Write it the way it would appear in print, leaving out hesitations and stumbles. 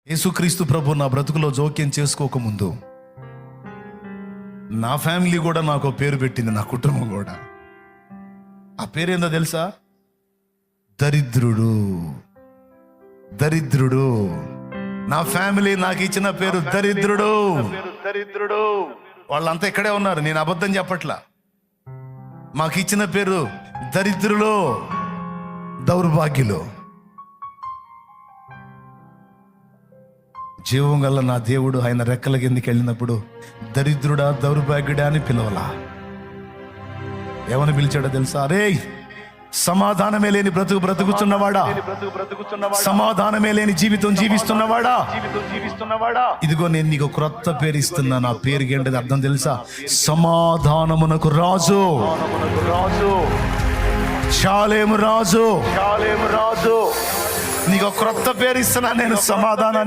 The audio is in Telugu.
యేసుక్రీస్తు ప్రభు నా బ్రతుకులో జోక్యం చేసుకోకముందు నా ఫ్యామిలీ కూడా నాకు పేరు పెట్టింది, నా కుటుంబం కూడా. ఆ పేరేందో తెలుసా? దరిద్రుడు. దరిద్రుడు. నా ఫ్యామిలీ నాకు ఇచ్చిన పేరు దరిద్రుడు. దరిద్రుడు. వాళ్ళంతా ఇక్కడే ఉన్నారు, నేను అబద్ధం చెప్పట్లా. మాకు ఇచ్చిన పేరు దరిద్రులు, దౌర్భాగ్యులు. జీవం గల నా దేవుడు ఆయన రెక్కల కిందకి వెళ్ళినప్పుడు దరిద్రుడా, దౌర్భాగ్యుడా అని పిలవలా. ఏమని పిలిచాడో తెలుసా? అరే సమాధానమే లేని బ్రతుకు బ్రతుకుతున్నవాడా, సమాధానమే లేని జీవితం జీవిస్తున్నవాడా, ఇదిగో నేను నీకు క్రొత్త పేరు ఇస్తున్నా. నా పేరుకి ఏంటది అర్థం తెలుసా? సమాధానమునకు రాజు. షాలేము రాజు. నీకు క్రొత్త పేరు ఇస్తున్నా నేను, సమాధానానికి